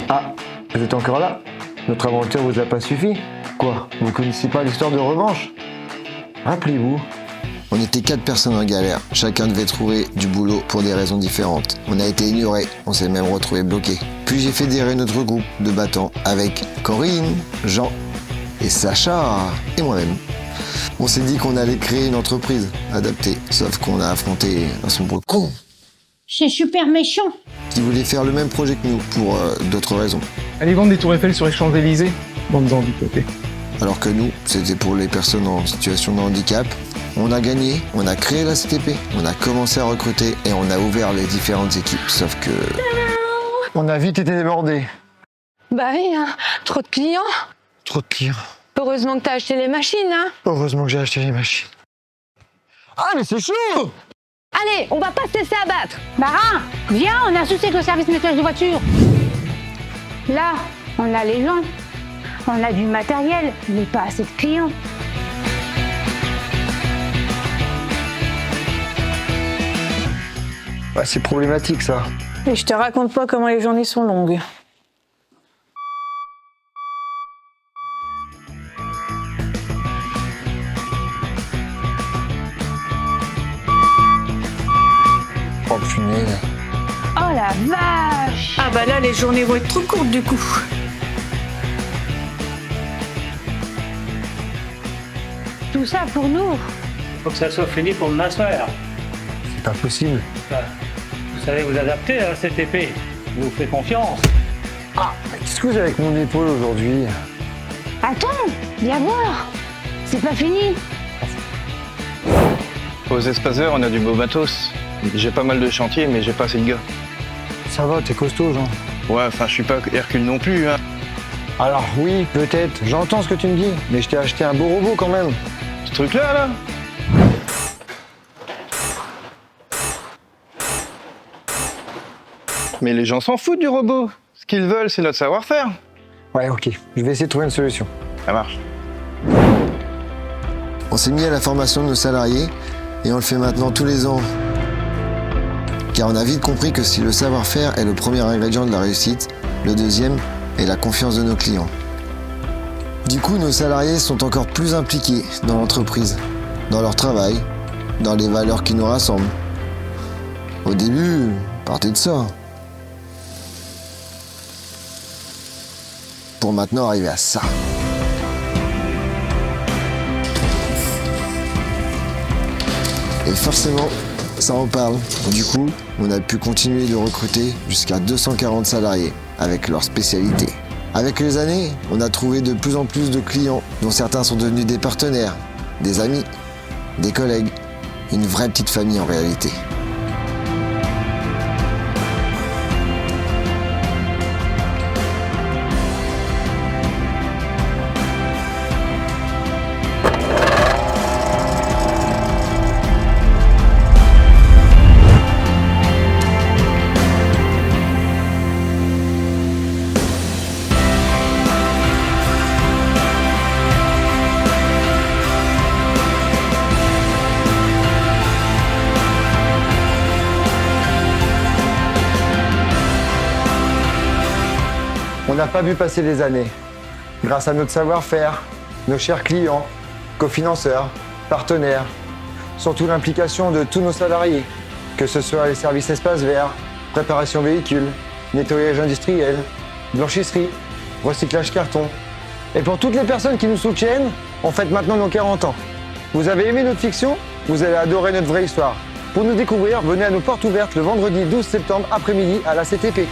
Ah, vous êtes encore là? Notre aventure vous a pas suffi? Quoi? Vous connaissez pas l'histoire de revanche? Rappelez-vous. On était 4 personnes en galère. Chacun devait trouver du boulot pour des raisons différentes. On a été ignorés, on s'est même retrouvés bloqués. Puis j'ai fédéré notre groupe de battants avec Corinne, Jean et Sacha et moi-même. On s'est dit qu'on allait créer une entreprise adaptée, sauf qu'on a affronté un sombre con C'est super méchant. qui voulait faire le même projet que nous pour d'autres raisons. Allez vendre des tours Eiffel sur les Champs-Élysées, bande handicapés. Alors que nous, c'était pour les personnes en situation de handicap. On a gagné, on a créé la CTP, on a commencé à recruter et on a ouvert les différentes équipes. Sauf que... On a vite été débordés. Bah oui, hein. Trop de clients. Trop de clients. Heureusement que t'as acheté les machines, hein. Heureusement que j'ai acheté les machines. Ah, mais c'est chaud! Allez, on va pas se laisser abattre. Marin, viens, on a un souci avec le service nettoyage de voiture. Là, on a les gens, on a du matériel, mais pas assez de clients. Bah, c'est problématique, ça. Et je te raconte pas comment les journées sont longues. Oh, punaise. Oh la vache! Ah bah là, les journées vont être trop courtes du coup. Tout ça pour nous. Faut que ça soit fini pour demain soir. C'est pas possible. Vous savez vous adapter à cette épée. Je vous fais confiance. Ah, mais qu'est-ce que j'ai avec mon épaule aujourd'hui? Attends, viens voir. C'est pas fini. Aux espaces verts, on a du beau matos. J'ai pas mal de chantiers, mais j'ai pas assez de gars. Ça va, t'es costaud, Jean. Ouais, enfin, je suis pas Hercule non plus, hein. Alors oui, peut-être, j'entends ce que tu me dis, mais je t'ai acheté un beau robot quand même. Ce truc-là, là. Mais les gens s'en foutent du robot. Ce qu'ils veulent, c'est notre savoir-faire. Ouais, ok, je vais essayer de trouver une solution. Ça marche. On s'est mis à la formation de nos salariés et on le fait maintenant tous les ans. Car on a vite compris que si le savoir-faire est le premier ingrédient de la réussite, le deuxième est la confiance de nos clients. Du coup, nos salariés sont encore plus impliqués dans l'entreprise, dans leur travail, dans les valeurs qui nous rassemblent. Au début, partez de ça. Pour maintenant arriver à ça. Et forcément, ça en parle. Du coup, on a pu continuer de recruter jusqu'à 240 salariés avec leur spécialité. Avec les années, on a trouvé de plus en plus de clients, dont certains sont devenus des partenaires, des amis, des collègues, une vraie petite famille en réalité. On n'a pas vu passer les années. Grâce à notre savoir-faire, nos chers clients, cofinanceurs, partenaires, surtout l'implication de tous nos salariés, que ce soit les services espaces verts, préparation véhicule, nettoyage industriel, blanchisserie, recyclage carton. Et pour toutes les personnes qui nous soutiennent, on fête maintenant nos 40 ans. Vous avez aimé notre fiction? Vous allez adorer notre vraie histoire. Pour nous découvrir, venez à nos portes ouvertes le vendredi 12 septembre après-midi à la CTP.